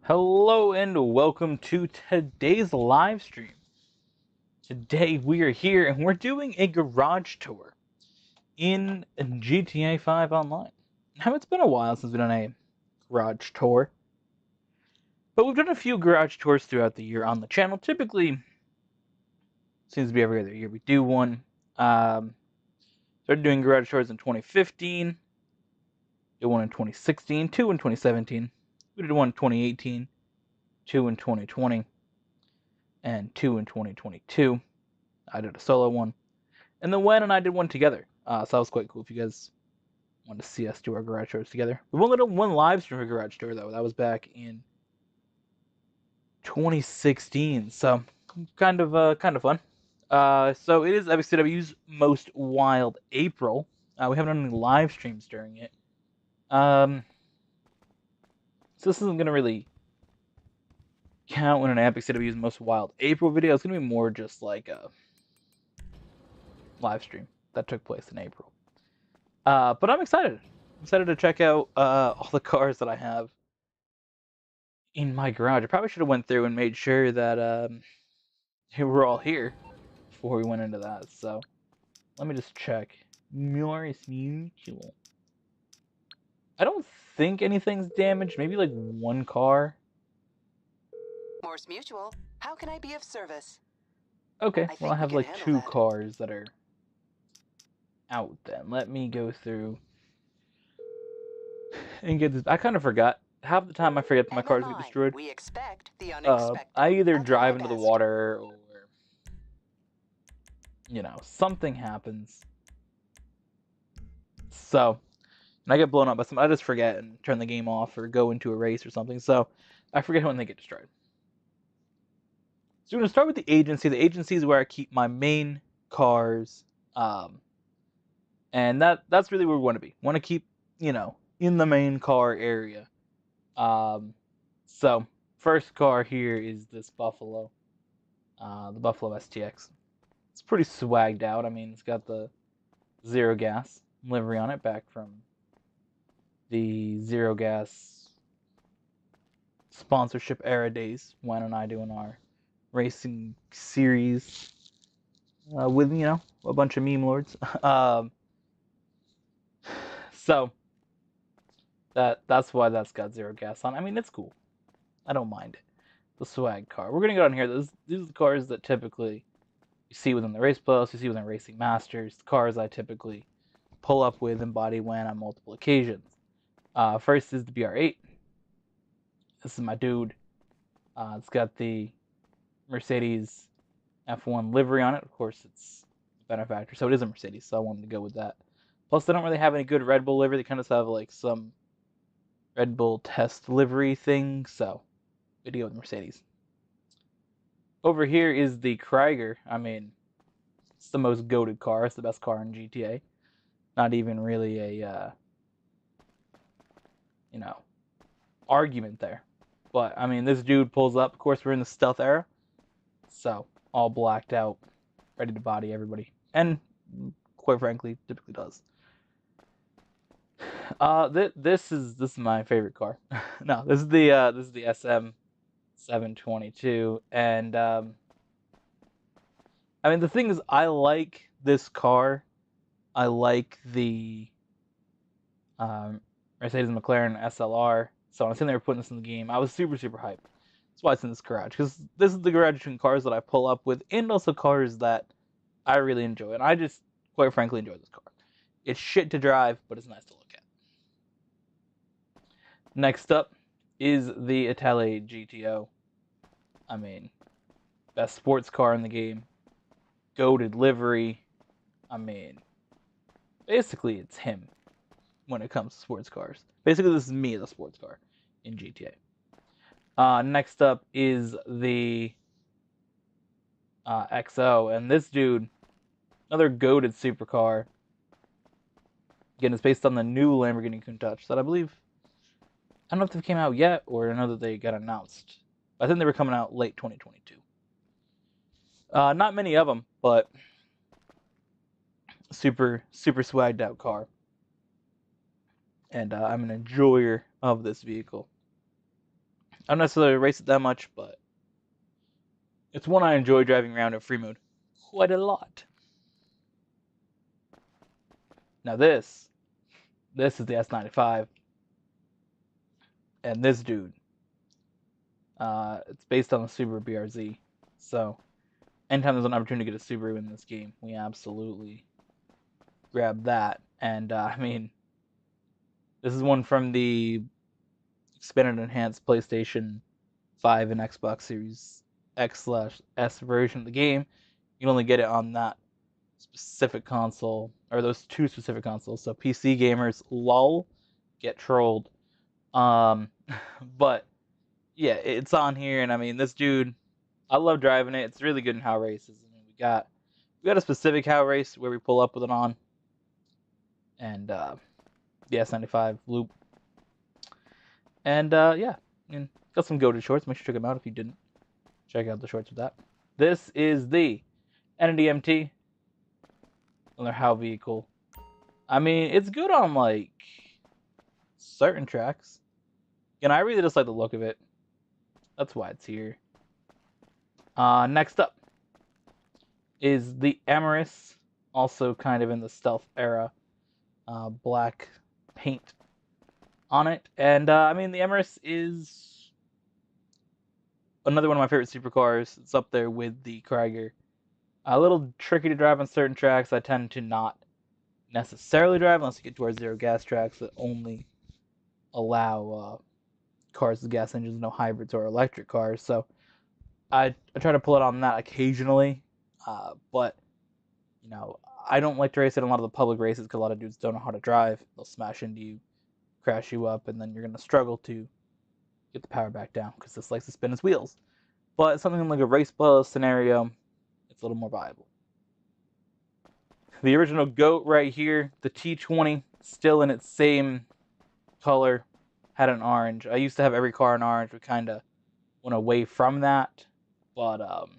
Hello and welcome to today's live stream. Today we are here and we're doing a garage tour in GTA 5 Online. Now it's been a while since we've done a garage tour, but we've done a few garage tours throughout the year on the channel. Typically, seems to be every other year we do one. Started doing garage tours in 2015, did one in 2016, two in 2017, we did one in 2018, two in 2020, and two in 2022. I did a solo one. And then Wen and I did one together. So that was quite cool if you guys wanted to see us do our garage tours together. We've only done one live stream for garage tour though. That was back in 2016. So kind of fun. So it is FXCW's Most Wild April. We haven't done any live streams during it. So this isn't gonna really count when an FXCW's Most Wild April video. It's gonna be more just like a live stream that took place in April. But I'm excited. I'm excited to check out all the cars that I have in my garage. I probably should have went through and made sure that they were all here before we went into that. So let me just check. Morris Mutual. I don't think anything's damaged. Maybe like one car. Morse Mutual, how can I be of service? Okay, I well I think we have can like handle two that. cars that are out then. Let me go through and get this. I kind of forgot. Half the time I forget that my cars get MMI, destroyed. we expect the unexpected. I either How can I drive help into the best? water or something happens. So, and I get blown up by something. I just forget and turn the game off or go into a race or something. So, I forget when they get destroyed. So, we're going to start with the agency. The agency is where I keep my main cars. And that's really where we want to be. Want to keep, in the main car area. So, first car here is this Buffalo. The Buffalo STX. It's pretty swagged out. I mean, it's got the Zero Gas livery on it, back from the Zero Gas sponsorship era days. Wanyá and I doing our racing series with a bunch of meme lords. So that's why that's got Zero Gas on. I mean, it's cool. I don't mind it. The swag car. We're gonna go down here. These are the cars that typically you see within the race plus, you see within Racing Masters. The cars I typically pull up with and body when on multiple occasions. First is the BR8. This is my dude. It's got the Mercedes F1 livery on it. Of course, it's a benefactor, so it is a Mercedes, so I wanted to go with that. Plus, they don't really have any good Red Bull livery. They kind of have like some Red Bull test livery thing, so we deal with Mercedes. Over here is the Krieger. I mean, it's the most goated car. It's the best car in GTA. Not even really a, argument there. But, I mean, this dude pulls up. Of course, we're in the stealth era. So, all blacked out, ready to body everybody. And, quite frankly, typically does. This is my favorite car. No, this is the SM 722, and I mean the thing is, I like this car. I like the Mercedes McLaren SLR. So when I seen they were putting this in the game, I was super hyped. That's why it's in this garage, because this is the garage between cars that I pull up with, and also cars that I really enjoy, and I just quite frankly enjoy this car. It's shit to drive, but it's nice to look at. Next up is the Italy GTO. I mean, best sports car in the game. Goated livery. I mean, basically it's him when it comes to sports cars. Basically, this is me as a sports car in GTA. Next up is the XO, and this dude, another goated supercar. Again, it's based on the new Lamborghini Countach that I believe, I don't know if they came out yet, or I know that they got announced. I think they were coming out late 2022. Not many of them, but super swagged out car. And I'm an enjoyer of this vehicle. I don't necessarily race it that much, but it's one I enjoy driving around in free mode quite a lot. Now this is the S95, and this dude, it's based on the Subaru BRZ. So anytime there's an opportunity to get a Subaru in this game, we absolutely grab that. And I mean, this is one from the expanded enhanced PlayStation 5 and Xbox Series X/S version of the game. You can only get it on that specific console, or those two specific consoles. So PC gamers, lol, get trolled. Um, but yeah, it's on here, and I mean, this dude, I love driving it. It's really good in how races. I mean, we got a specific how race where we pull up with it on, and the S95 loop, and yeah, and got some goated shorts. Make sure to check them out if you didn't check out the shorts with that. This is the NDMT, another how vehicle. I mean, it's good on like certain tracks. And I really just like the look of it. That's why it's here. Next up is the Emirates, also kind of in the stealth era. Black paint on it. And I mean, the Emirates is another one of my favorite supercars. It's up there with the Krieger. A little tricky to drive on certain tracks. I tend to not necessarily drive unless you get to our zero gas tracks that only allow cars with gas engines, no hybrids or electric cars. So I try to pull it on that occasionally, but you know, I don't like to race it in a lot of the public races because a lot of dudes don't know how to drive. They'll smash into you, crash you up, and then you're gonna struggle to get the power back down because this likes to spin its wheels. But something like a race bus scenario, it's a little more viable. The original GOAT right here, the T20, still in its same color, had an orange. I used to have every car in orange. We kind of went away from that, but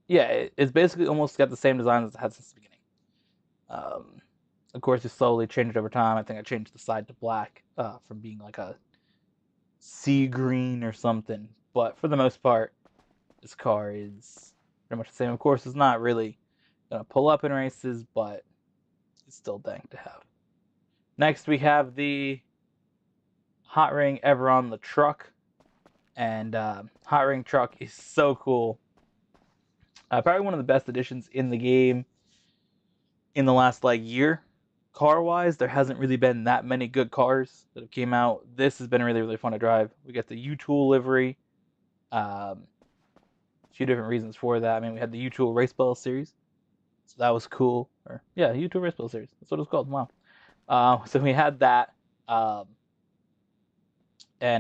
yeah, it's basically almost got the same design as it had since the beginning. Of course, it slowly changed over time. I think I changed the side to black from being like a sea green or something. But for the most part, this car is pretty much the same. Of course, it's not really gonna pull up in races, but it's still dang to have. Next, we have the Hot Ring Everon the truck, and Hot Ring truck is so cool. Probably one of the best additions in the game in the last like year. Car wise, there hasn't really been that many good cars that have came out. This has been really fun to drive. We got the U-Tool livery. A few different reasons for that. I mean, we had the U-Tool Race Ball series, so that was cool. Or yeah, U-Tool Race Ball series. That's what it's called. Wow. So we had that, and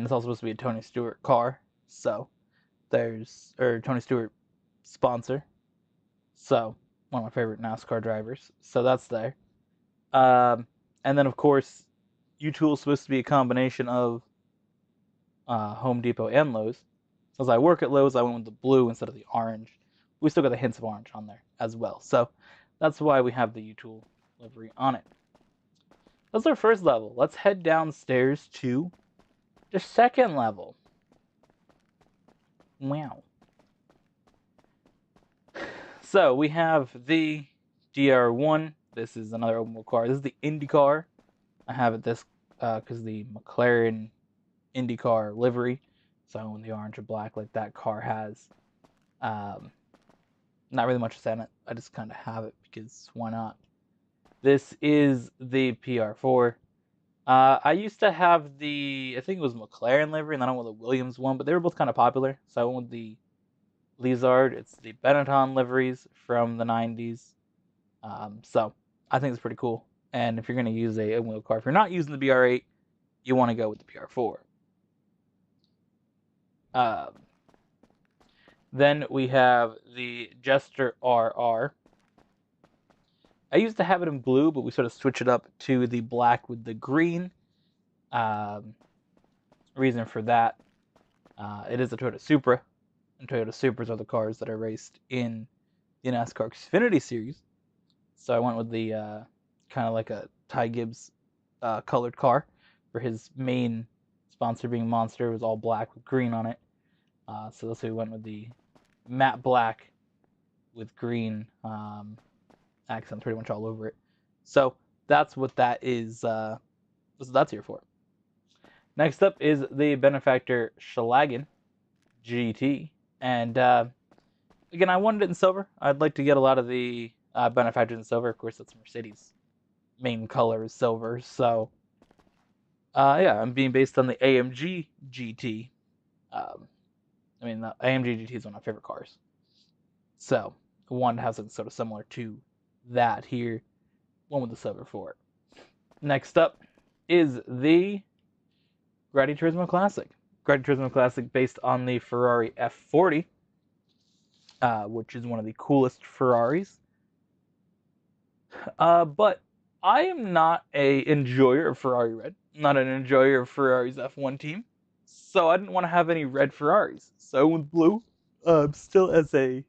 it's also supposed to be a Tony Stewart car. So there's Tony Stewart sponsor. So one of my favorite NASCAR drivers. So that's there. And then, of course, U-Tool is supposed to be a combination of Home Depot and Lowe's. Since I work at Lowe's, I went with the blue instead of the orange. We still got the hints of orange on there as well. So that's why we have the U-Tool livery on it. That's our first level. Let's head downstairs to the second level. Wow. So we have the DR1. This is another open wheel car. This is the IndyCar. I have it this because the McLaren IndyCar livery. So I went the orange or black like that car has. Not really much to say on it. I just kind of have it because why not? This is the PR4. I used to have I think it was McLaren livery, and then I went with the Williams one, but they were both kind of popular. So I went with the Lizard. It's the Benetton liveries from the 90s. So I think it's pretty cool. And if you're going to use a wheel car, if you're not using the BR8, you want to go with the PR4. Then we have the Jester RR. I used to have it in blue, but we sort of switched it up to the black with the green. Reason for that, it is a Toyota Supra, and Toyota Supras are the cars that are raced in the NASCAR Xfinity Series. So I went with the kind of like a Ty Gibbs colored car for his main sponsor being Monster, was all black with green on it. So that's why we went with the matte black with green accents pretty much all over it. So that's what that is. That's here for. Next up is the Benefactor Schlagen GT, and again, I wanted it in silver. I'd like to get a lot of the Benefactors in silver. Of course, that's Mercedes' main color is silver, so yeah, I'm being based on the AMG GT. I mean, the AMG GT is one of my favorite cars, so one has something sort of similar to that here. One with the silver for it. Next up is the Gran Turismo Classic. Gran Turismo Classic based on the Ferrari F40, which is one of the coolest Ferraris. But I am not a enjoyer of Ferrari red, not an enjoyer of Ferrari's F1 team, so I didn't want to have any red Ferraris. So with blue, still as a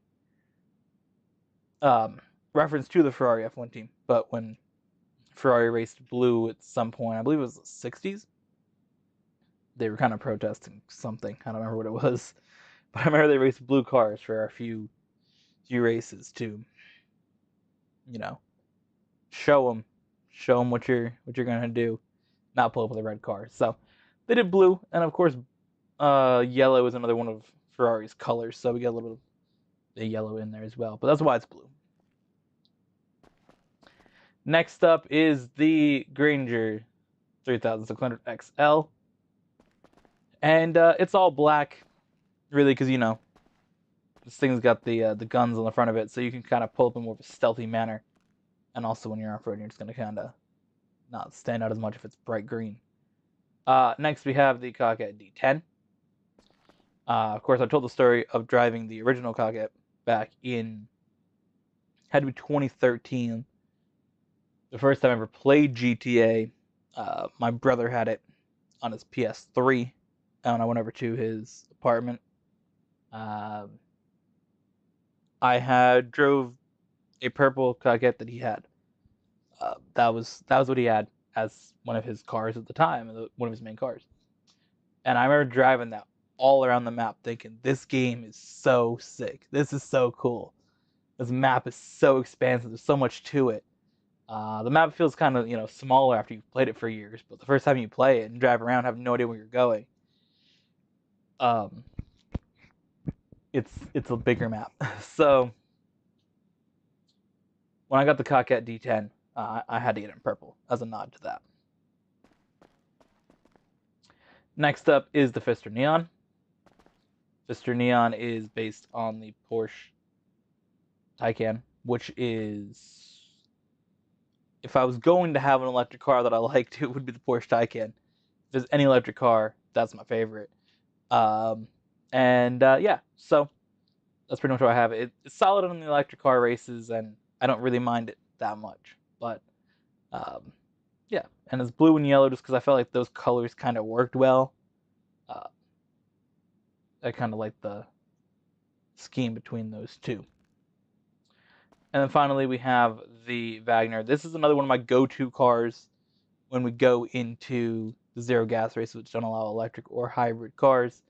reference to the Ferrari F1 team. But when Ferrari raced blue at some point, I believe it was the 60s, they were kind of protesting something. I don't remember what it was, but I remember they raced blue cars for a few races to, you know, show them what you're gonna do, not pull up with a red car. So they did blue, and of course, yellow is another one of Ferrari's colors, so we got a little bit of the yellow in there as well. But that's why it's blue. Next up is the Granger 3600 XL, and it's all black, really, because this thing's got the guns on the front of it, so you can kind of pull up in more of a stealthy manner. And also when you're off-roading, you're just going to kind of not stand out as much if it's bright green. Next, we have the Cockett D10. Of course, I told the story of driving the original Cockett back in, had to be 2013. The first time I ever played GTA, my brother had it on his PS3, and I went over to his apartment. I drove a purple Cockett that he had. That was what he had as one of his cars at the time, one of his main cars. And I remember driving that all around the map, thinking, "This game is so sick. This is so cool. This map is so expansive. There's so much to it." The map feels kind of smaller after you've played it for years, but the first time you play it and drive around, have no idea where you're going. It's a bigger map. So when I got the Cockett D10, I had to get it in purple as a nod to that. Next up is the Pfister Neon. Pfister Neon is based on the Porsche Taycan, which is, if I was going to have an electric car that I liked, it would be the Porsche Taycan. If there's any electric car, that's my favorite. Yeah, so that's pretty much what I have. It's solid on the electric car races, and I don't really mind it that much. But yeah, and it's blue and yellow just because I felt like those colors kind of worked well. I kind of like the scheme between those two. And then finally, we have the Wagner. This is another one of my go-to cars when we go into the zero gas races, which don't allow electric or hybrid cars.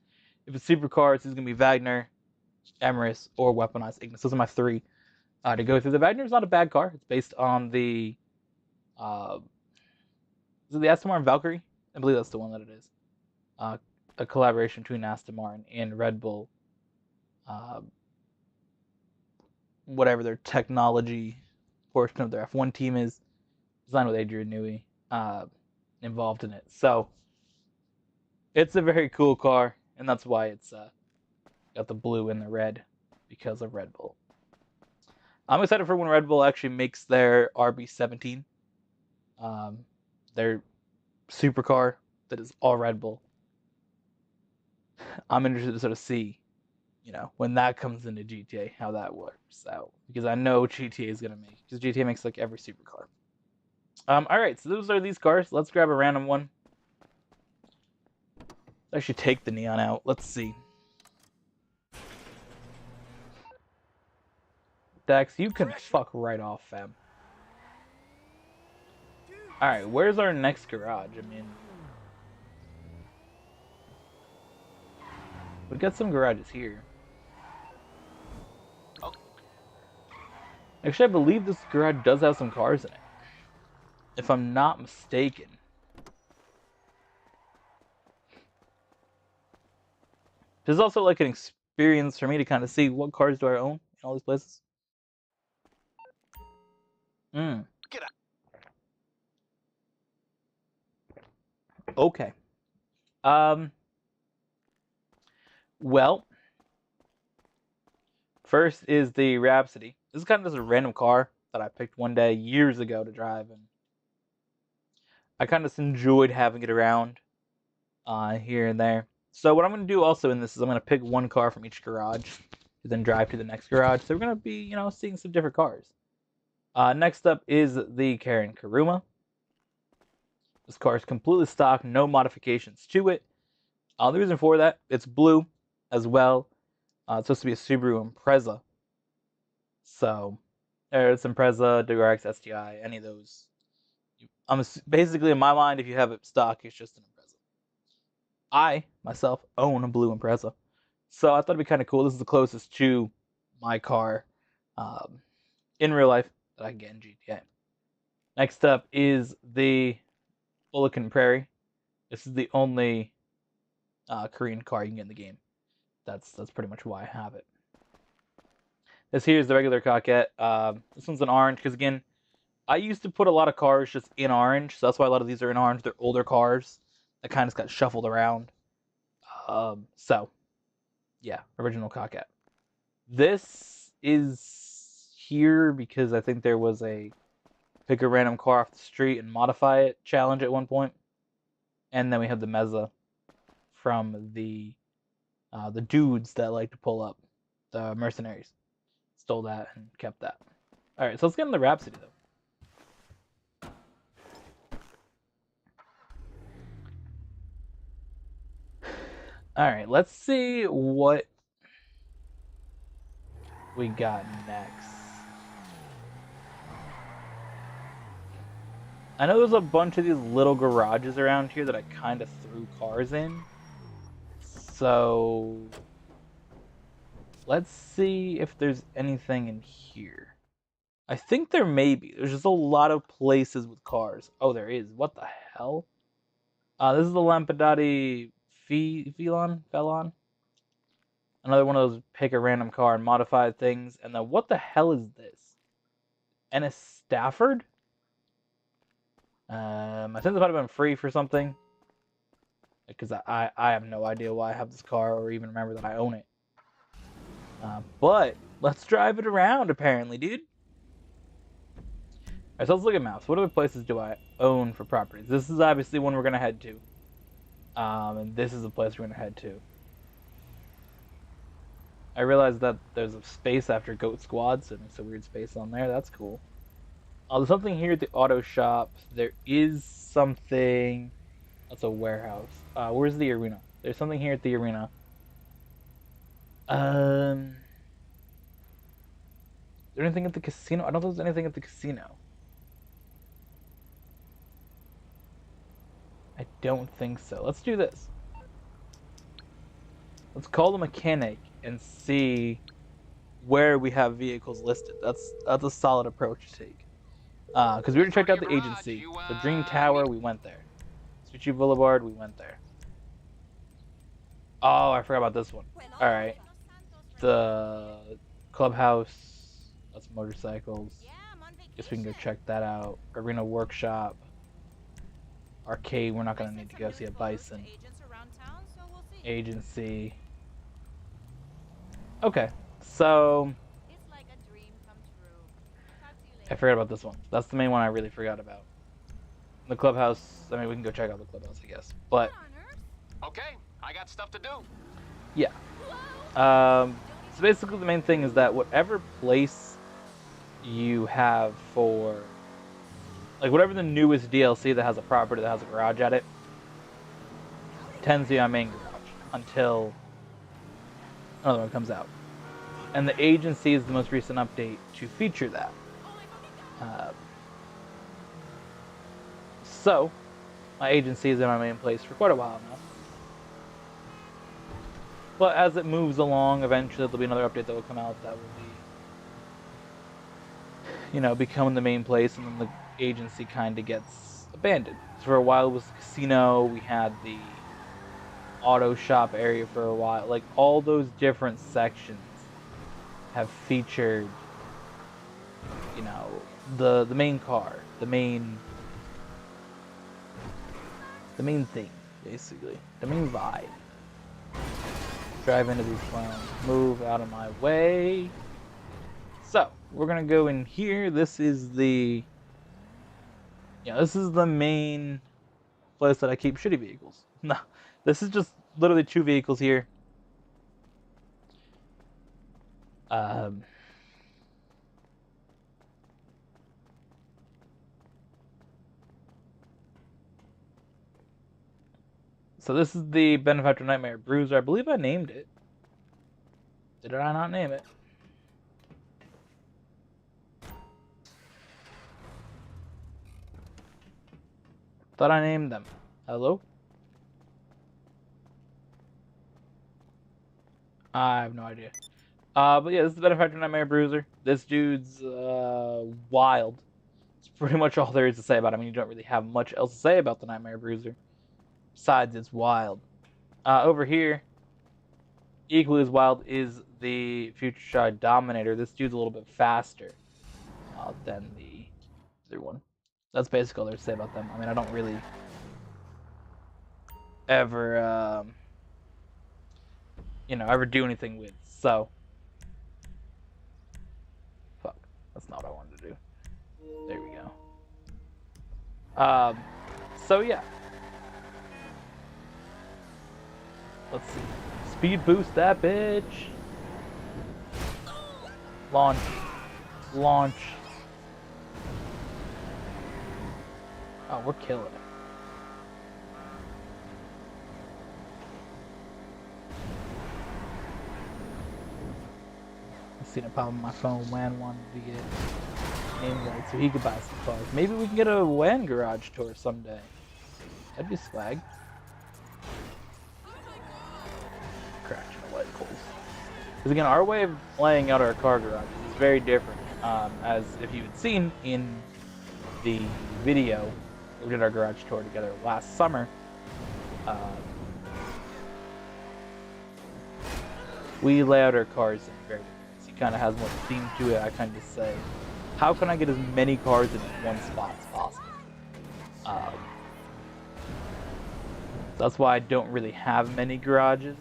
If it's supercars, it's going to be Wagner, Emirates, or weaponized Ignis. Those are my three to go through. The Wagner is not a bad car. It's based on the is it the Aston Martin Valkyrie? I believe that's the one that it is. A collaboration between Aston Martin and Red Bull. Whatever their technology portion of their F1 team is, designed with Adrian Newey involved in it. So it's a very cool car, and that's why it's got the blue and the red, because of Red Bull. I'm excited for when Red Bull actually makes their RB17, their supercar that is all Red Bull. I'm interested to sort of see, when that comes into GTA, how that works out, because I know GTA is gonna make, because GTA makes like every supercar. All right, so those are these cars. Let's grab a random one. Let's actually take the neon out. Let's see. Dax, you can fuck right off, fam. All right, where's our next garage? I mean, We got some garages here. Actually, I believe this garage does have some cars in it, if I'm not mistaken. There's also like an experience for me to kind of see what cars do I own in all these places. Get out. Okay. Well, first is the Rhapsody. This is kind of just a random car that I picked one day years ago to drive, and I kind of just enjoyed having it around here and there. So what I'm going to do also in this is I'm going to pick one car from each garage to then drive to the next garage. So we're going to be, seeing some different cars. Next up is the Karen Karuma. This car is completely stock, no modifications to it. The reason for that, it's blue as well. It's supposed to be a Subaru Impreza. So, there's Impreza, Durax, STI, any of those. Basically, in my mind, if you have it stock, it's just an Impreza. I, myself, own a blue Impreza. So I thought it'd be kind of cool. This is the closest to my car in real life that I can get in GTA. Next up is the Bulikan Prairie. This is the only Korean car you can get in the game. That's pretty much why I have it. This here is the regular Coquette. This one's an orange because, again, I used to put a lot of cars just in orange, so that's why a lot of these are in orange. They're older cars that kind of got shuffled around. So, yeah, original Coquette. This is here because I think there was a pick a random car off the street and modify it challenge at one point. And then we have the Meza from the dudes that like to pull up, the mercenaries. Stole that and kept that. All right, so let's get into the Rhapsody though. All right, let's see what we got next. I know there's a bunch of these little garages around here that I kind of threw cars in. So let's see if there's anything in here. I think there may be. There's just a lot of places with cars. Oh, there is. What the hell? This is the Lampadati Felon. Another one of those pick a random car and modify things. And then what the hell is this? Ennis Stafford? I think this might have been free for something. Because I have no idea why I have this car or even remember that I own it. But let's drive it around, apparently, dude. Alright, so let's look at maps. What other places do I own for properties? This is obviously one we're going to head to. And this is the place we're going to head to. I realized that there's a space after Goat Squad, so it makes a weird space on there. That's cool. There's something here at the auto shop. There is something... That's a warehouse. Where's the arena? There's something here at the arena. Is there anything at the casino? I don't think there's anything at the casino. I don't think so. Let's do this. Let's call the mechanic and see where we have vehicles listed. That's a solid approach to take. Because we already checked out the agency. The Dream Tower, we went there. Suchi Boulevard, we went there. Oh, I forgot about this one. Alright. The clubhouse. That's motorcycles. Guess we can go check that out. Arena Workshop. Arcade, we're not going to need to go see a Bison. Agency. Okay, so... I forgot about this one. That's the main one I really forgot about. The clubhouse, I mean, we can go check out the clubhouse, I guess. But... Okay, I got stuff to do. Yeah. So basically the main thing is that whatever place you have for... Like, whatever the newest DLC that has a property that has a garage at it tends to be my main garage until another one comes out. And the agency is the most recent update to feature that. So, my agency is in my main place for quite a while now. But as it moves along, eventually there'll be another update that will come out that will be, becoming the main place, and then the agency kind of gets abandoned. For a while it was the casino, we had the auto shop area for a while. Like, all those different sections have featured, the main car, the main thing, basically. The main vibe. Drive into these clowns. Move out of my way. So, we're gonna go in here. This is the main place that I keep shitty vehicles. No, this is just literally 2 vehicles here. Um, so this is the Benefactor Nightmare Bruiser. I believe I named it. Did I not name it? Thought I named them. Hello? I have no idea. But yeah, this is the Benefactor Nightmare Bruiser. This dude's wild. It's pretty much all there is to say about him. I mean, you don't really have much else to say about the Nightmare Bruiser. Besides, it's wild. Over here, equally as wild is the Future Shot Dominator. This dude's a little bit faster than the other one. That's basically all there's to say about them. I mean, I don't really ever, ever do anything with. So, fuck. That's not what I wanted to do. There we go. So yeah. Let's see. Speed boost that bitch. Launch. Launch. Oh, we're killing it. I've seen it pop on my phone. Wan wanted to get name right so he could buy some cars. Maybe we can get a Wan garage tour someday. That'd be swag. Crashing the light poles. Because again, our way of laying out our car garages is very different. As if you had seen in the video, we did our garage tour together last summer. We lay out our cars in very different ways. He kind of has more theme to it. I kind of say, how can I get as many cars in one spot as possible? That's why I don't really have many garages.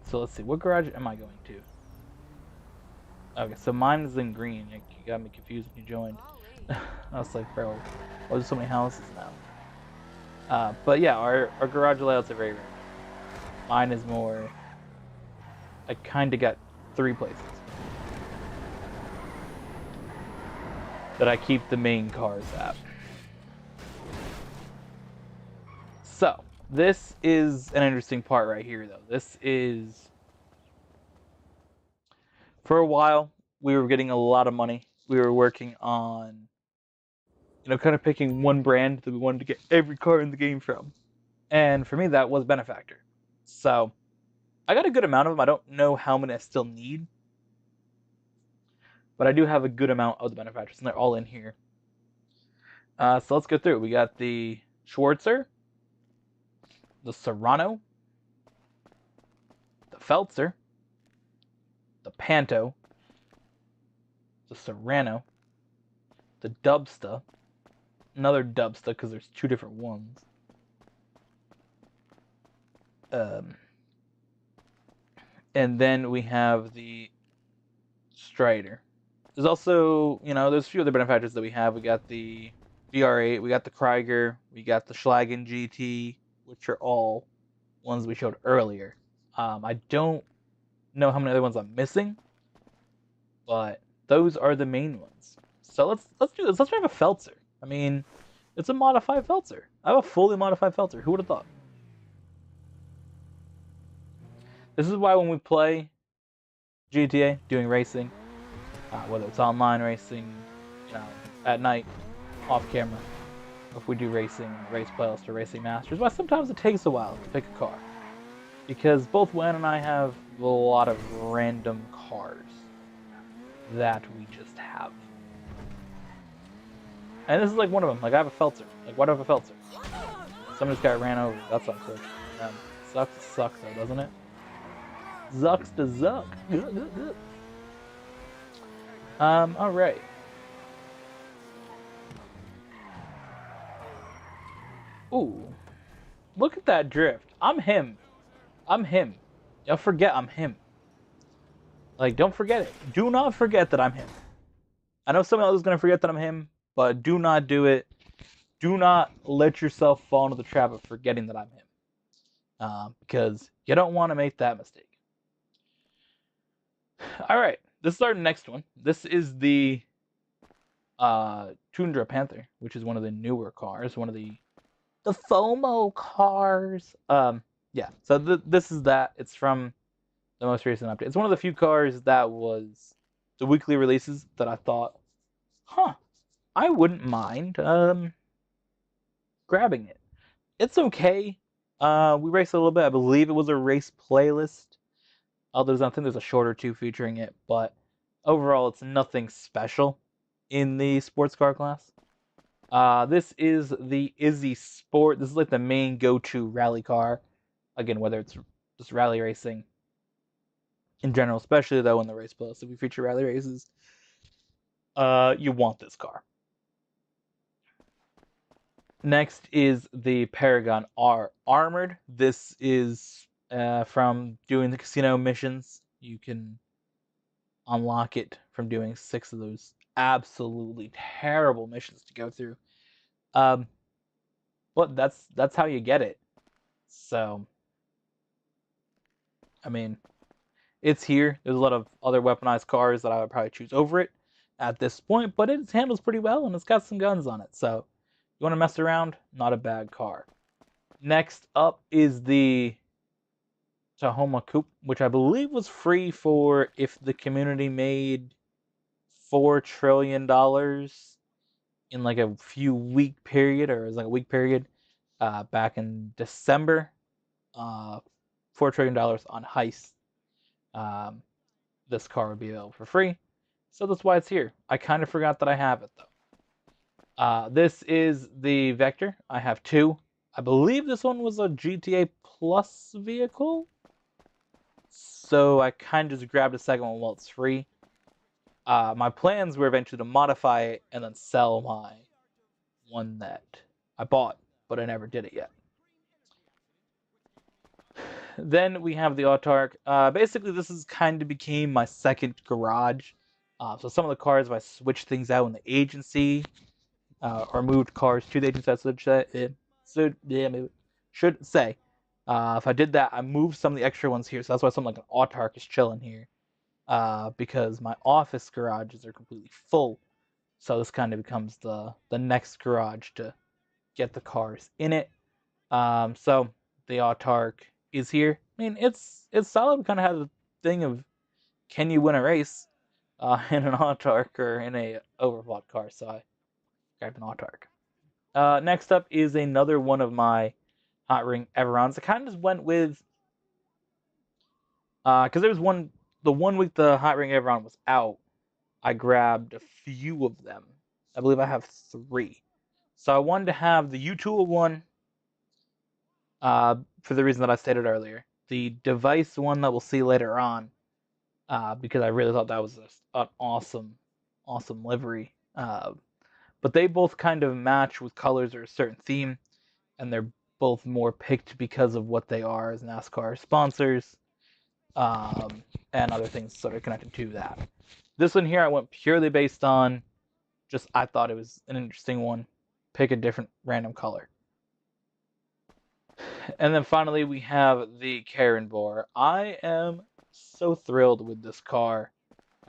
So let's see, what garage am I going to? Okay, so mine is in green. You got me confused when you joined. I was like, bro, oh, there's so many houses now. But yeah, our garage layouts are very rare. Mine is more, I kind of got 3 places that I keep the main cars at. So, this is an interesting part right here, though. This is, for a while, we were getting a lot of money. We were working on, kind of picking one brand that we wanted to get every car in the game from. And for me, that was Benefactor. So, I got a good amount of them. I don't know how many I still need. But I do have a good amount of the Benefactors, and they're all in here. So let's go through. We got the Schwarzer, the Serrano, the Feltzer, the Panto, the Serrano, the Dubsta, another Dubsta because there's 2 different ones. And then we have the Strider. There's also, there's a few other Benefactors that we have. We got the VR8, we got the Krieger, we got the Schlagen GT, which are all ones we showed earlier. I don't know how many other ones I'm missing, but those are the main ones. So let's do this. Let's drive a Feltzer. I mean, it's a modified Feltzer. I have a fully modified Feltzer. Who would have thought? This is why when we play GTA, doing racing, whether it's online racing, at night, off camera, if we do racing, race playlist or racing masters, but sometimes it takes a while to pick a car. Because both Wen and I have a lot of random cars that we just have. And this is like one of them. Like, I have a Feltzer. Like, what if a Feltzer? Somebody's got ran over. That's not cool. Sucks to suck, though, doesn't it? Zucks to zuck. Alright. Ooh. Look at that drift. I'm him. I'm him. Don't forget I'm him. Like, don't forget it. Do not forget that I'm him. I know someone else is going to forget that I'm him, but do not do it. Do not let yourself fall into the trap of forgetting that I'm him. Because you don't want to make that mistake. Alright, this is our next one. This is the Tundra Panther, which is one of the newer cars, one of the FOMO cars. Yeah, so this is that. It's from the most recent update. It's one of the few cars that was the weekly releases that I thought, I wouldn't mind grabbing it. It's okay. We raced a little bit. I believe it was a race playlist. Although I think there's a short or two featuring it, but overall it's nothing special in the sports car class. This is the Izzy Sport. This is like the main go-to rally car. Again, whether it's just rally racing in general, especially though in the race playlist, if we feature rally races, you want this car. Next is the Paragon R Armored. This is from doing the casino missions. You can unlock it from doing 6 of those absolutely terrible missions to go through. But that's how you get it. So, I mean, it's here. There's a lot of other weaponized cars that I would probably choose over it at this point, but it handles pretty well and it's got some guns on it. So, you want to mess around? Not a bad car. Next up is the Tahoma Coupe, which I believe was free for if the community made $4 trillion in like a few week period, or it was like a week period back in December. $4 trillion on heist. This car would be available for free, so that's why it's here. I kind of forgot that I have it though. This is the Vector. I have 2. I believe this one was a GTA Plus vehicle, so I kind of just grabbed a second one while it's free. My plans were eventually to modify it and then sell my one that I bought, but I never did it yet. Then we have the Autark. Basically, this is kind of became my second garage. So some of the cars, if I switched things out in the agency, or moved cars to the agency, should say. If I did that, I moved some of the extra ones here. So that's why something like an Autark is chilling here. Because my office garages are completely full. So this kind of becomes the next garage to get the cars in it. So the Autark is here. I mean, it's solid. We kind of have the thing of, can you win a race in an Autark or in a overbought car? So I grabbed an Autark. Next up is another one of my Hot Ring Everons. I kind of just went with, because there was the 1 week the Hot Ring Everon was out, I grabbed a few of them. I believe I have 3. So I wanted to have the U-Tool one, for the reason that I stated earlier. The device one that we'll see later on, because I really thought that was an awesome livery. But they both kind of match with colors or a certain theme, and they're both more picked because of what they are as NASCAR sponsors, and other things sort of connected to that. This one here I went purely based on just I thought it was an interesting one. Pick a different random color. And then finally we have the Karen Boar. I am so thrilled with this car,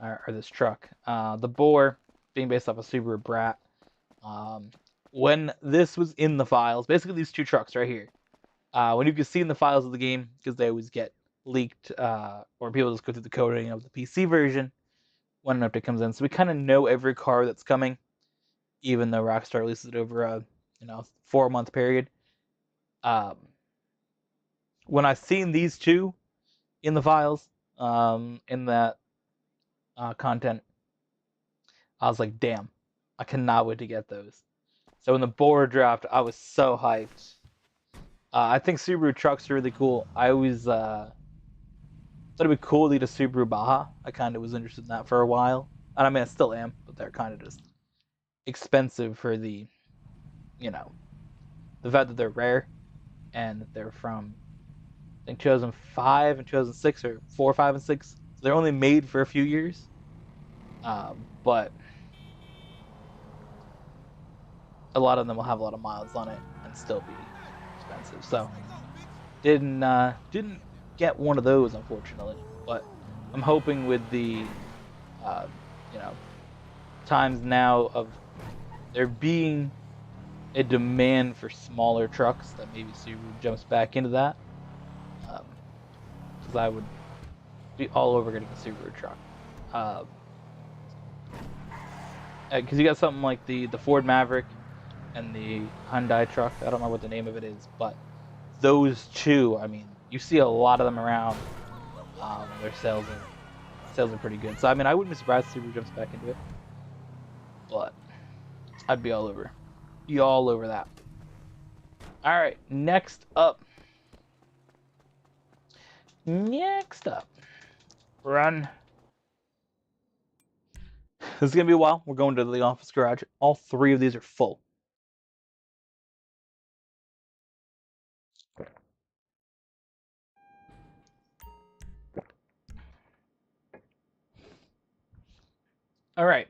or this truck. The Boar being based off a Subaru Brat. When this was in the files, basically these 2 trucks right here, when you can see in the files of the game, because they always get leaked, or people just go through the coding of the PC version when an update comes in. So we kind of know every car that's coming, even though Rockstar releases it over a 4-month period. When I seen these two in the files, in that content, I was like, damn, I cannot wait to get those. So in the board draft, I was so hyped. I think Subaru trucks are really cool. I always thought it'd be cool to get a Subaru Baja. I kind of was interested in that for a while. And I mean, I still am, but they're kind of just expensive for the fact that they're rare and they're from, I think, 2005 and 2006, or 4, 5, and 6. So they're only made for a few years. But a lot of them will have a lot of miles on it and still be expensive. So didn't get one of those, unfortunately. But I'm hoping with the uh, you know times now of there being a demand for smaller trucks, that maybe Subaru jumps back into that. Because I would be all over getting a Subaru truck. Because you got something like the Ford Maverick and the Hyundai truck. I don't remember what the name of it is, but those two, I mean, you see a lot of them around. Their sales are pretty good. So I mean, I wouldn't be surprised if Subaru jumps back into it, but I'd be all over that. All right, next up, run. This is gonna be a while. We're going to the office garage. All 3 of these are full. All right.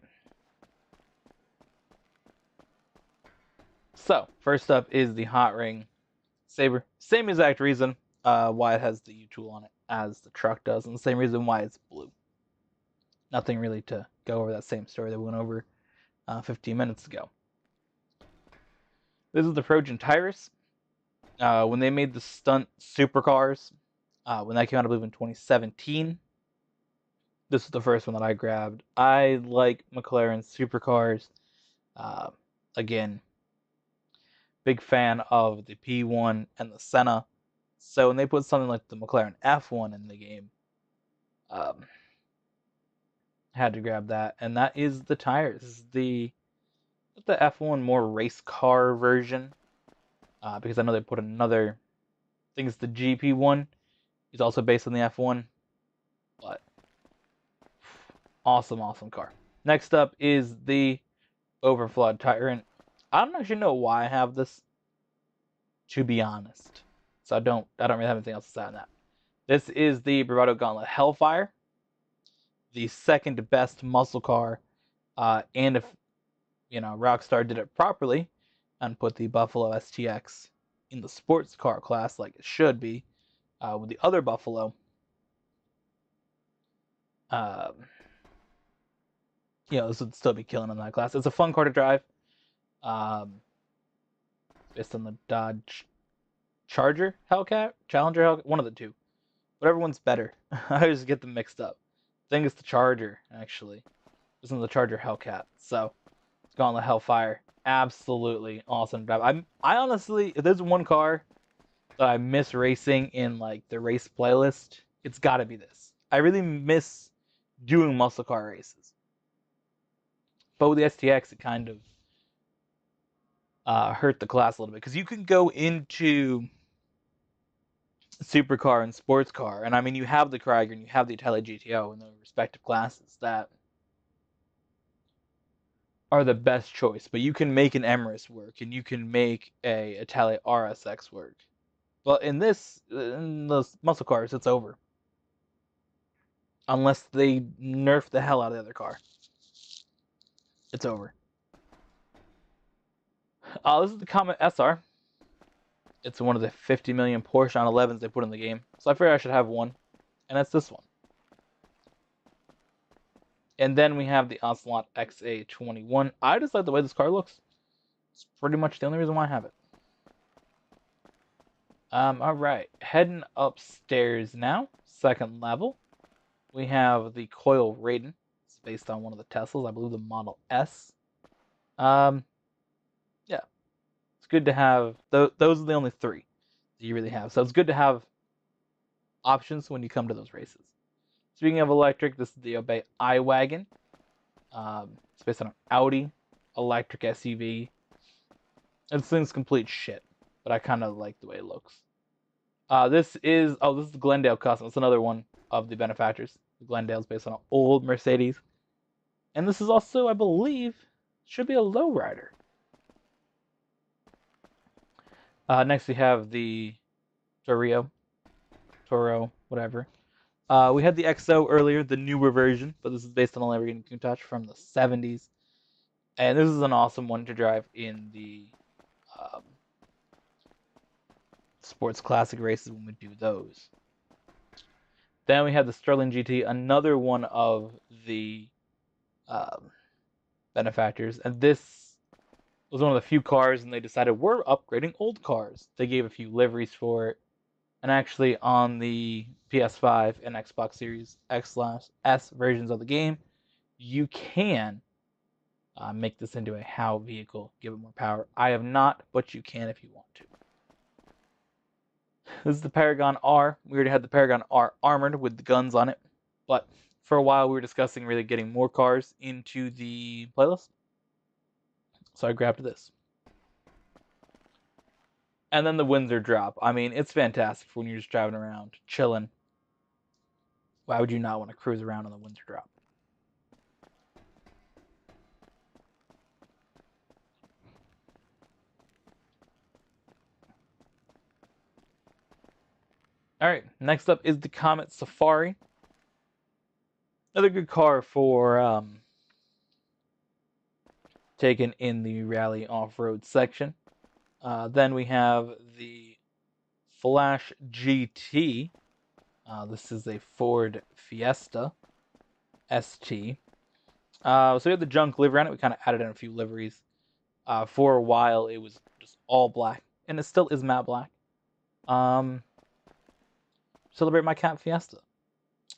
So first up is the Hot Ring Saber. Same exact reason why it has the U-tool on it as the truck does, and the same reason why it's blue. Nothing really to go over that same story that we went over 15 minutes ago. This is the Trojan Tyrus. When they made the stunt supercars, when that came out, I believe in 2017, this is the first one that I grabbed. I like McLaren supercars. Again, big fan of the P1 and the Senna. So when they put something like the McLaren F1 in the game, had to grab that. And that is the tires. This is the F1 more race car version. Because I know they put another, I think it's the GP1. It's also based on the F1. But awesome car. Next up is the Overflawed Tyrant. I don't actually know why I have this, to be honest. So I don't really have anything else to say on that. This is the Bravado Gauntlet Hellfire, the second best muscle car. And if Rockstar did it properly and put the Buffalo STX in the sports car class like it should be, with the other Buffalo, this would still be killing in that class. It's a fun car to drive. Based on the Dodge Charger Hellcat, Challenger Hellcat, one of the two. Whatever one's better. I always get them mixed up. I think it's the Charger, actually. This is the Charger Hellcat. So, it's Gauntlet Hellfire. Absolutely awesome to drive. I honestly, if there's one car that I miss racing in like the race playlist, it's got to be this. I really miss doing muscle car races. But with the STX, it kind of hurt the class a little bit, because you can go into supercar and sports car, and I mean, you have the Krieger and you have the Italia GTO in their respective classes that are the best choice, but you can make an Emirates work and you can make a Italia RSX work. But in those muscle cars, it's over. Unless they nerf the hell out of the other car. It's over. This is the Comet SR. It's one of the 50 million Porsche 911s they put in the game. So I figured I should have one. And that's this one. And then we have the Ocelot XA21. I just like the way this car looks. It's pretty much the only reason why I have it. Alright. Heading upstairs now. Second level. We have the Coil Raiden. It's based on one of the Teslas. I believe the Model S. Yeah. it's good to have those are the only three that you really have. So it's good to have options when you come to those races. Speaking of electric, this is the Obey iWagon. It's based on an Audi electric SUV. This thing's complete shit, but I kind of like the way it looks. This is the Glendale Custom. It's another one of the benefactors. The Glendale's based on an old Mercedes, and this is also, I believe, should be a lowrider. Next we have the Toro, whatever. We had the XO earlier, the newer version, but this is based on a Lamborghini Countach from the 70s. And this is an awesome one to drive in the sports classic races when we do those. Then we have the Sterling GT, another one of the benefactors. And this was one of the few cars, and they decided we're upgrading old cars. They gave a few liveries for it. And actually, on the PS5 and Xbox Series X/S versions of the game, you can make this into a HOW vehicle, give it more power. I have not, but you can if you want to. This is the Paragon R. We already had the Paragon R armored with the guns on it, but for a while we were discussing really getting more cars into the playlist. So I grabbed this. And then the Windsor drop. I mean, it's fantastic for when you're just driving around, chilling. Why would you not want to cruise around on the Windsor drop? Alright, next up is the Comet Safari. Another good car for taken in the rally off-road section. Then we have the Flash GT. This is a Ford Fiesta ST. So we have the junk livery on it. We kind of added in a few liveries. For a while, it was just all black, and it still is matte black. Celebrate my cat Fiesta.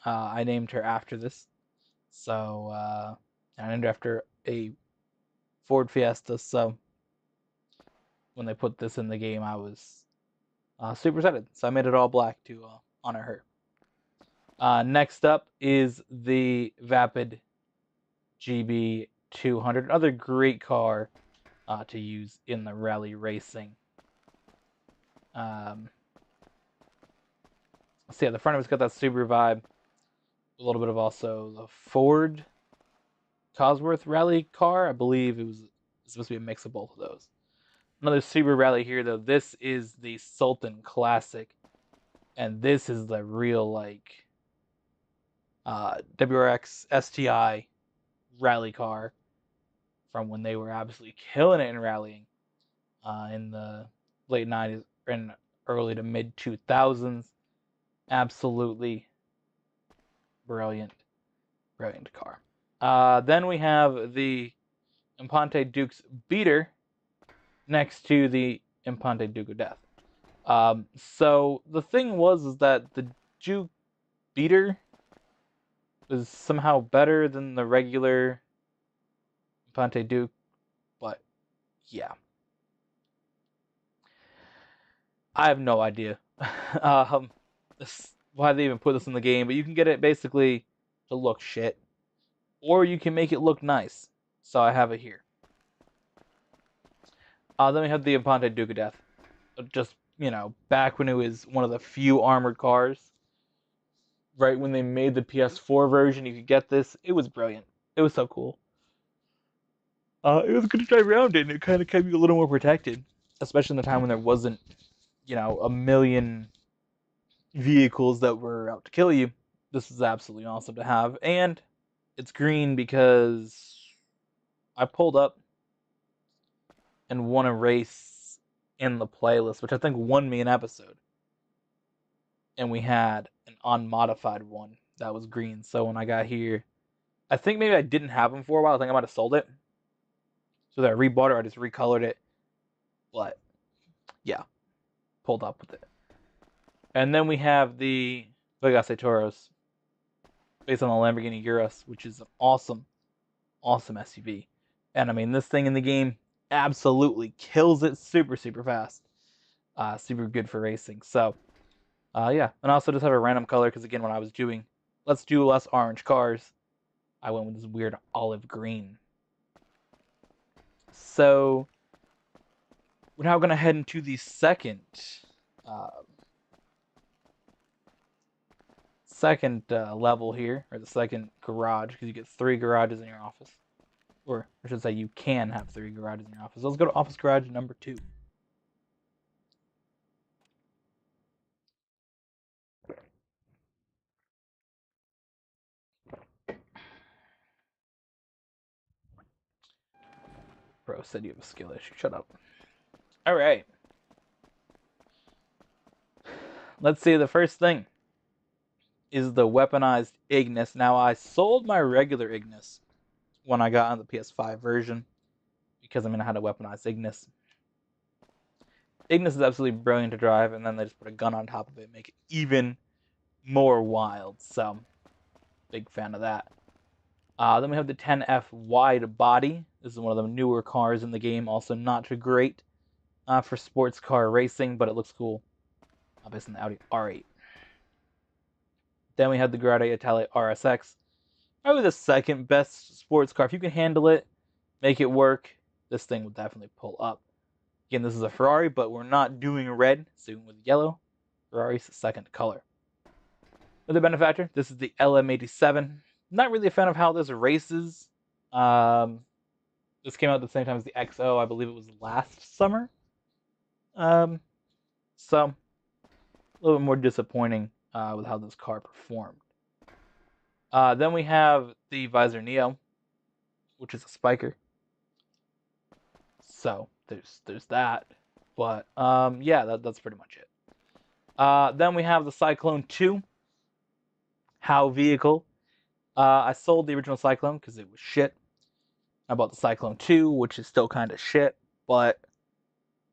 I named her after this. So I named her after a Ford Fiesta. So when they put this in the game, I was super excited. So I made it all black to honor her. Next up is the Vapid GB200, another great car to use in the rally racing. So yeah, the front of it's got that Subaru vibe. A little bit of also the Ford Cosworth rally car. I believe it was supposed to be a mix of both of those. Another Subaru rally here, though. This is the Sultan Classic, and this is the real like WRX STI rally car from when they were absolutely killing it in rallying in the late 90s and early to mid 2000s. Absolutely brilliant car. Then we have the Impante Duke's Beater next to the Impante Duke of Death. So the thing is that the Duke Beater was somehow better than the regular Impante Duke, but yeah. I have no idea why they even put this in the game, but you can get it basically to look shit, or you can make it look nice. So I have it here. Then we have the Impante Duke of Death. Just, back when it was one of the few armored cars. Right when they made the PS4 version, you could get this. It was brilliant. It was so cool. It was good to drive around in. It kind of kept you a little more protected, especially in the time when there wasn't, a million vehicles that were out to kill you. This is absolutely awesome to have, and it's green because I pulled up and won a race in the playlist, which I think won me an episode. And we had an unmodified one that was green. So when I got here, I think maybe I didn't have them for a while. I think I might have sold it. So that I rebought it or I just recolored it. But yeah, pulled up with it. And then we have the Vegas Toros based on the Lamborghini Urus, which is an awesome SUV. And I mean, this thing in the game, absolutely kills it. Super, super fast. Super good for racing. So, yeah. And I also just have a random color because, again, when I was doing let's do less orange cars, I went with this weird olive green. So, we're now going to head into the uh, second level here, or the second garage, because you get 3 garages in your office. Or, I should say, you can have 3 garages in your office. Let's go to office garage number 2. Bro said you have a skill issue. Shut up. All right. Let's see. The first thing is the weaponized Ignis. Now, I sold my regular Ignis when I got on the PS5 version because I had a weaponized Ignis. Ignis is absolutely brilliant to drive, and then they just put a gun on top of it, make it even more wild. So, big fan of that. Then we have the 10F wide body. This is one of the newer cars in the game. Also, not too great for sports car racing, but it looks cool. Based on the Audi R8. Then we have the Grade Italia RSX. Probably the second best sports car. If you can handle it, make it work, this thing will definitely pull up. Again, this is a Ferrari, but we're not doing red, so with yellow. Ferrari's the second color. Another benefactor, this is the LM87. Not really a fan of how this races. This came out at the same time as the XO. I believe it was last summer. So, a little bit more disappointing with how this car performed. Then we have the Visor Neo, which is a spiker. So there's that. But yeah, that's pretty much it. Then we have the Cyclone 2, HOW vehicle. I sold the original Cyclone because it was shit. I bought the Cyclone 2, which is still kind of shit, but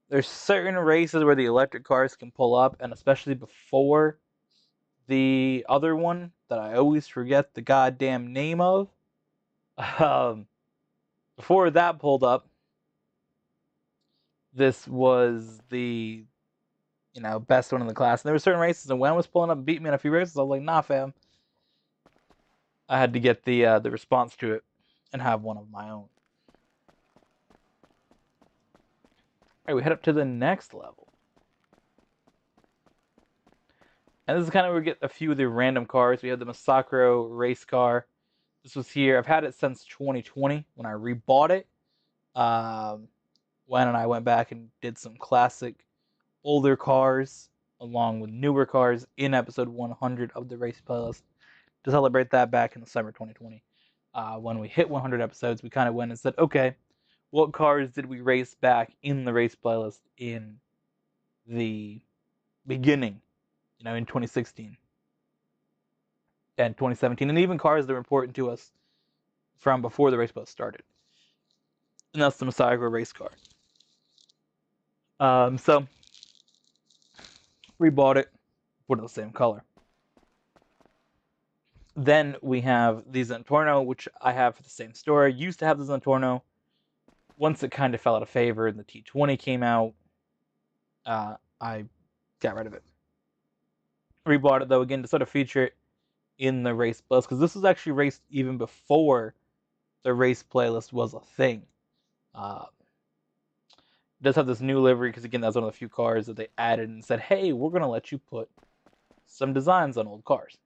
there's certain races where the electric cars can pull up, and especially before the other one that I always forget the goddamn name of. Before that pulled up, this was the best one in the class. And there were certain races, and when I was pulling up and beat me in a few races, I was like, nah, fam. I had to get the response to it and have one of my own. All right, we head up to the next level. And this is kind of where we get a few of the random cars. We have the Masacro race car. This was here. I've had it since 2020 when I rebought it. When and I went back and did some classic older cars along with newer cars in episode 100 of the race playlist to celebrate that back in the summer 2020. When we hit 100 episodes, we kind of went and said, okay, what cars did we race back in the race playlist in the beginning, in 2016 and 2017, and even cars that were important to us from before the race playlist started. And that's the Masacro race car. So we bought it, put it the same color. Then we have the Zentorno, which I have for the same store. Used to have the Zentorno. Once it kind of fell out of favor and the T20 came out, I got rid of it. Rebought it, though, again, to sort of feature it in the race playlist, because this was actually raced even before the race playlist was a thing. It does have this new livery, because, again, that's one of the few cars that they added and said, hey, we're going to let you put some designs on old cars.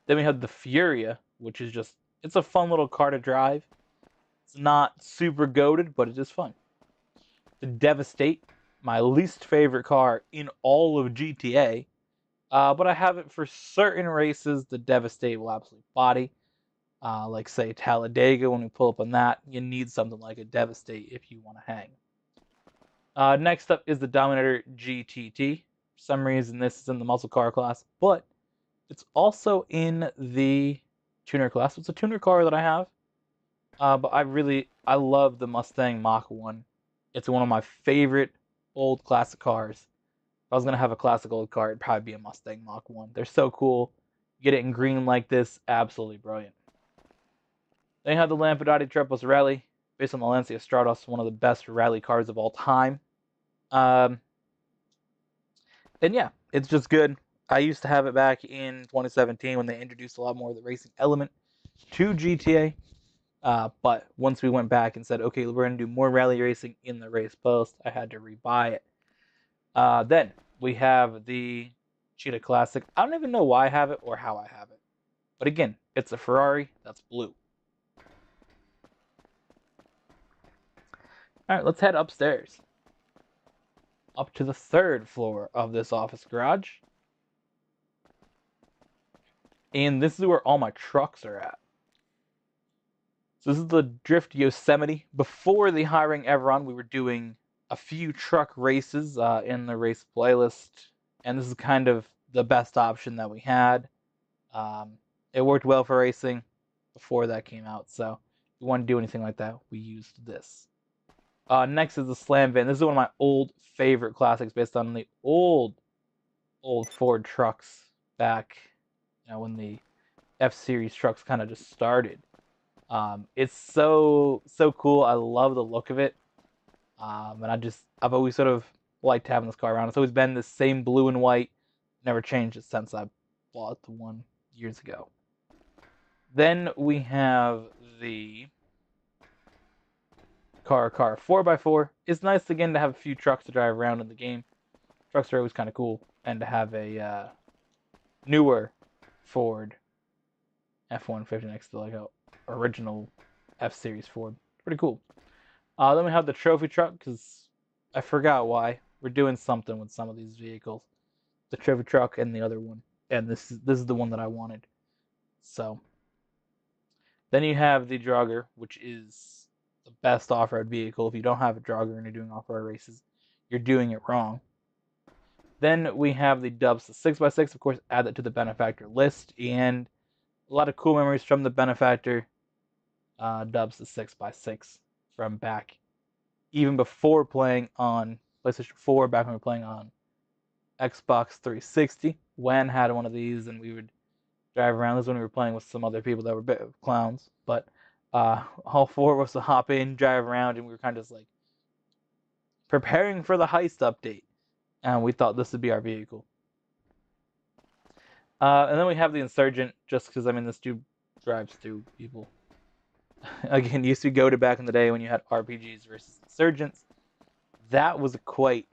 Then we have the Furia, which is just, it's a fun little car to drive. It's not super goated, but it is fun. The Devastate, my least favorite car in all of GTA. But I have it for certain races. The Devastate will absolutely body. Like, say, Talladega, when we pull up on that, you need something like a Devastate if you want to hang. Next up is the Dominator GTT. For some reason, this is in the muscle car class, but it's also in the tuner class. It's a tuner car that I have. But I love the Mustang Mach 1. It's one of my favorite old classic cars. If I was going to have a classic old car, it'd probably be a Mustang Mach 1. They're so cool. Get it in green like this, absolutely brilliant. Then you have the Lampadati Trepos Rally. based on the Lancia Stratos, one of the best rally cars of all time. And yeah, it's just good. I used to have it back in 2017 when they introduced a lot more of the racing element to GTA. But once we went back and said, okay, we're going to do more rally racing in the race post, I had to rebuy it. Then we have the Cheetah Classic. I don't even know why I have it or how I have it. But again, it's a Ferrari that's blue. Alright, let's head upstairs. Up to the 3rd floor of this office garage. And this is where all my trucks are at. So this is the Drift Yosemite. Before the hiring Everon, we were doing a few truck races in the race playlist. And this is kind of the best option that we had. It worked well for racing before that came out. So if we want to do anything like that, we used this. Next is the Slam Van. This is one of my old favorite classics based on the old Ford trucks back, when the F-Series trucks kind of just started. It's so cool. I love the look of it. And I've always sort of liked having this car around. It's always been the same blue and white. Never changed it since I bought the one years ago. Then we have the car 4x4. It's nice again to have a few trucks to drive around in the game. Trucks are always kind of cool, and to have a newer Ford F-150 next to like a original F-Series Ford. Pretty cool. Then we have the trophy truck, because I forgot why. We're doing something with some of these vehicles. The trophy truck and the other one. And this is the one that I wanted. So then you have the Jogger, which is the best off-road vehicle. If you don't have a Jogger and you're doing off-road races, you're doing it wrong. Then we have the Dubs, the 6x6. Of course, add that to the benefactor list. And a lot of cool memories from the benefactor. Dubs, the 6x6 from back, even before playing on PlayStation 4, back when we were playing on Xbox 360. Wen had one of these, and we would drive around. This is when we were playing with some other people that were a bit of clowns. But all 4 of us would hop in, drive around, and we were kind of just like preparing for the heist update. And we thought this would be our vehicle. And then we have the Insurgent, just because, this dude drives through people. Again, used to go to back in the day when you had RPGs versus Insurgents. That was a quite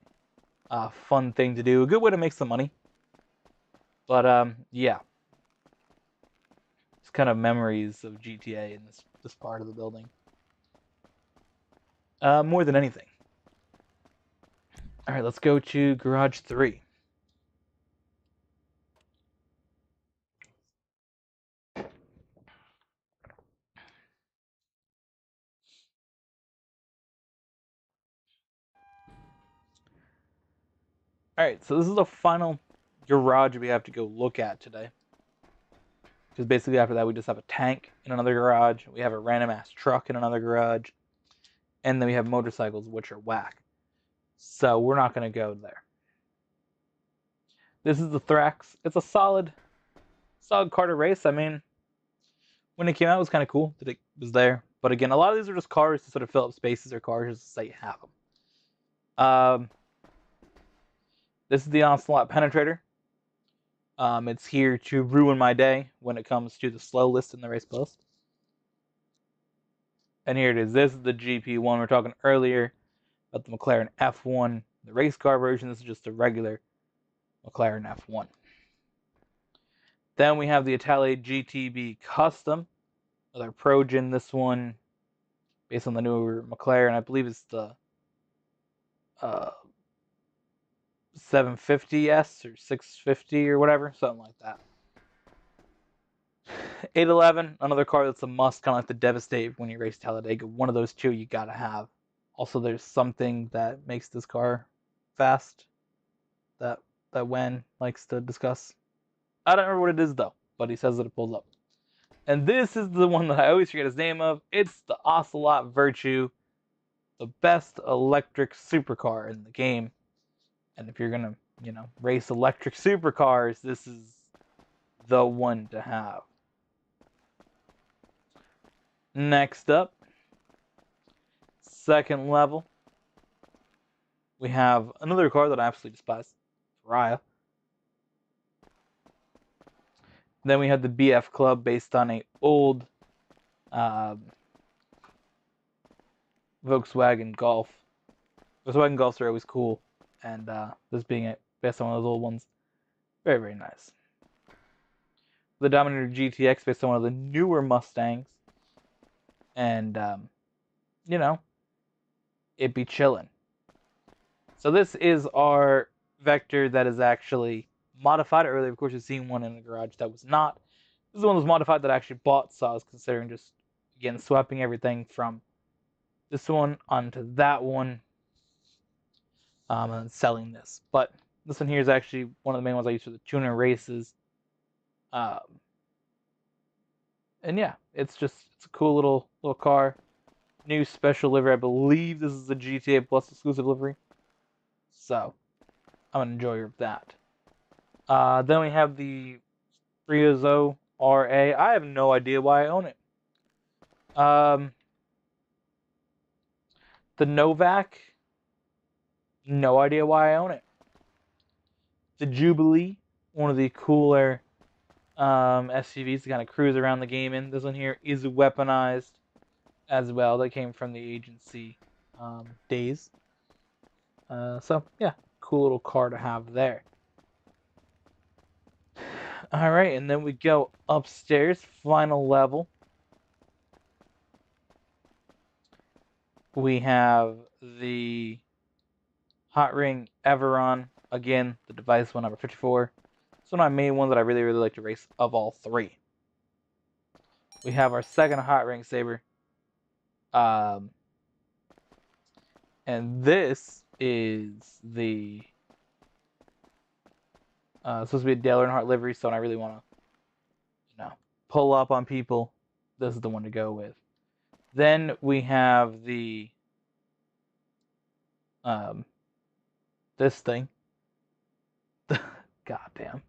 fun thing to do. A good way to make some money. But, yeah. It's kind of memories of GTA in this part of the building. More than anything. Alright, let's go to Garage 3. Alright, so this is the final garage we have to go look at today. Because basically after that we just have a tank in another garage, we have a random ass truck in another garage, and then we have motorcycles, which are whack. So we're not going to go there. This is the Thrax. It's a solid car to race. When it came out, it was kind of cool that it was there. But again, a lot of these are just cars to sort of fill up spaces, or cars just to say you have them. This is the Onslaught Penetrator. It's here to ruin my day when it comes to the slow list in the race post. And here it is. This is the GP1 we were talking earlier about the McLaren F1, the race car version. This is just a regular McLaren F1. Then we have the Italia GTB Custom. Another Progen. This one based on the newer McLaren. I believe it's the 750S or 650 or whatever, something like that. 811, another car that's a must, kind of like the Devastate when you race Talladega. One of those two you gotta have. Also, there's something that makes this car fast that Wen likes to discuss. I don't remember what it is though, but he says that it pulls up. And this is the one that I always forget his name of. It's the Ocelot Virtue, the best electric supercar in the game. And if you're gonna, race electric supercars, this is the one to have. Next up, second level, we have another car that I absolutely despise, Raya. Then we have the BF Club based on a old Volkswagen Golf. Volkswagen Golfs are always cool, and this being it based on one of those old ones, very, very nice. The Dominator GTX based on one of the newer Mustangs, and you know, it be chillin'. So this is our Vector that is actually modified. Earlier, of course, you've seen one in the garage that was not. This is one that was modified that I actually bought, so I was considering just, again, swapping everything from this one onto that one, and selling this. But this one here is actually one of the main ones I use for the tuner races. And yeah, it's a cool little car. New special livery. I believe this is a GTA Plus exclusive livery. So I'm an enjoyer of that. Then we have the Friozo RA. I have no idea why I own it. The Novak. No idea why I own it. The Jubilee, one of the cooler SUVs to kind of cruise around the game in. This one here is weaponized as well. That came from the agency days. So yeah, cool little car to have there. All right, and then we go upstairs, final level. We have the Hot Ring Everon, again, the device one, number 54. It's one of my main ones that I really, really like to race of all three. We have our second Hot Ring Saber. And this is the supposed to be a Dale Earnhardt livery, so I really want to, pull up on people. This is the one to go with. Then we have the this thing. Goddamn.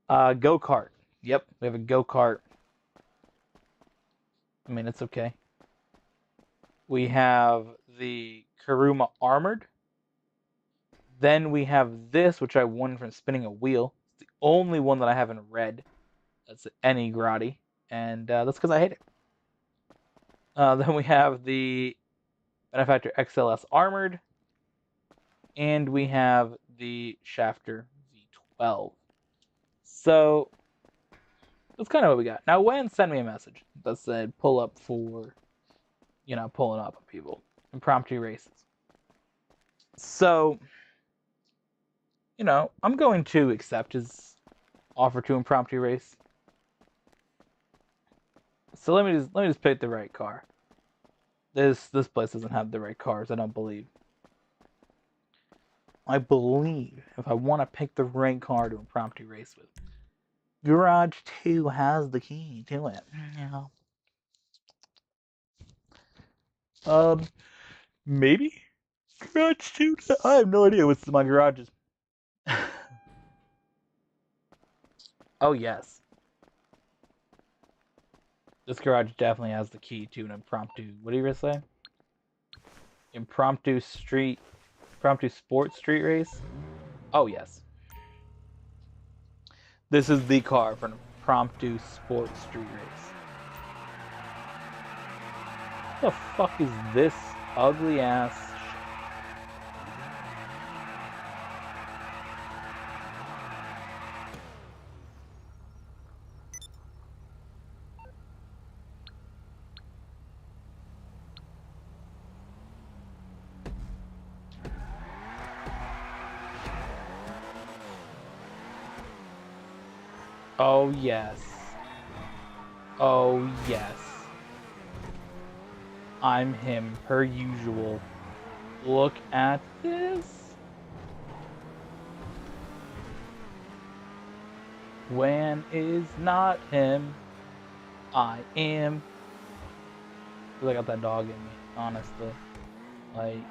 Go-kart. Yep, we have a go-kart. I mean, it's okay. We have the Kuruma Armored. Then we have this, which I won from spinning a wheel. It's the only one that I have in red. That's any Grotti. And that's because I hate it. Then we have the Benefactor XLS Armored. And we have the Shafter V12. So, that's kind of what we got. Now, Wan sent me a message that said pull up for, pulling up on people. Impromptu races. So, I'm going to accept his offer to impromptu race. So let me just pick the right car. This place doesn't have the right cars, I don't believe. I believe if I want to pick the right car to impromptu race with, Garage 2 has the key to it. Yeah. Maybe? Garage 2? I have no idea what's in my garages. Oh, yes. This garage definitely has the key to an impromptu. What do you say? Impromptu sports street race? Oh, yes. This is the car for an impromptu sports street race. What the fuck is this ugly ass shit? Oh, yes. Oh, yes. I'm him, per usual. Look at this. When is not him, I am. I got that dog in me, honestly. Like,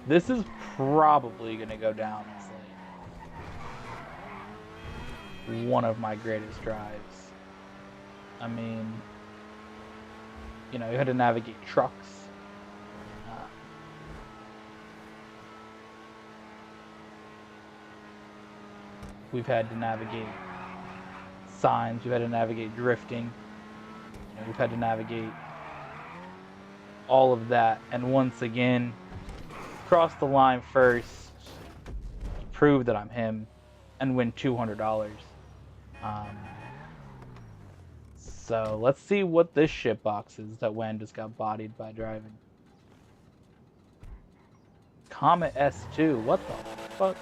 this is probably gonna go down as like one of my greatest drives. I mean, you know, you had to navigate trucks. We've had to navigate signs. We've had to navigate drifting. You know, we've had to navigate all of that. And once again, cross the line first, prove that I'm him, and win $200. So let's see what this shitbox is that Wen just got bodied by driving. Comet S2. What the fuck?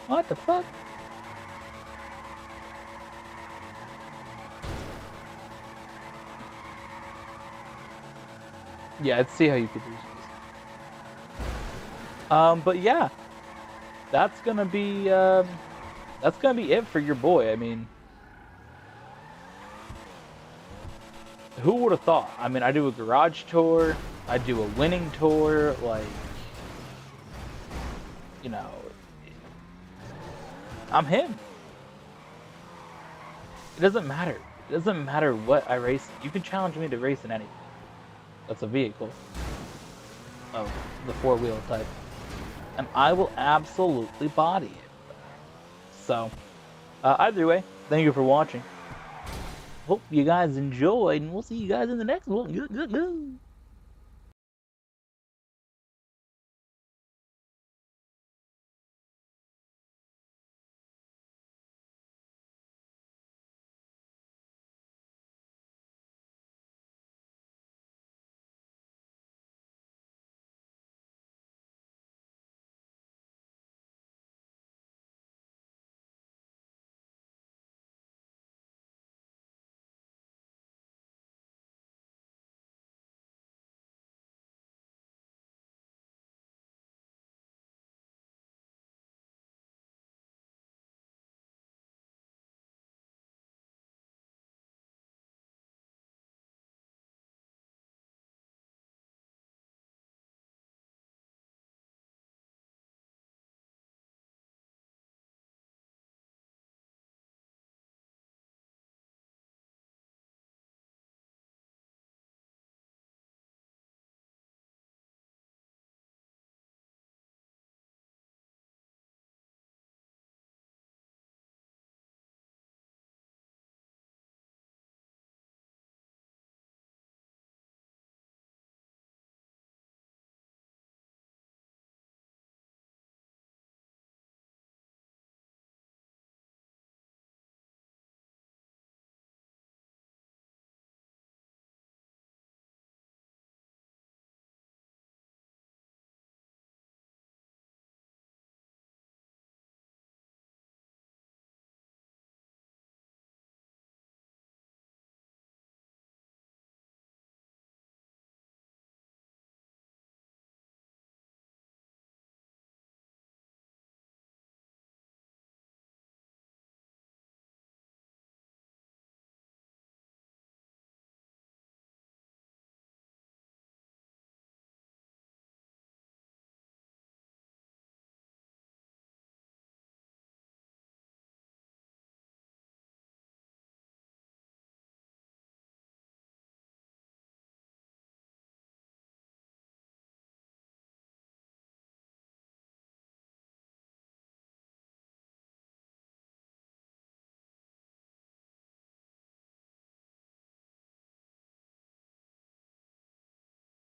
What the fuck? Yeah, let's see how you could use this. But yeah, that's gonna be it for your boy. I mean, who would have thought? I mean, I do a garage tour, I do a winning tour, like, you know, I'm him. It doesn't matter. It doesn't matter what I race. You can challenge me to race in anything. That's a vehicle of the four-wheel type. And I will absolutely body it. So, either way, thank you for watching. Hope you guys enjoyed, and we'll see you guys in the next one.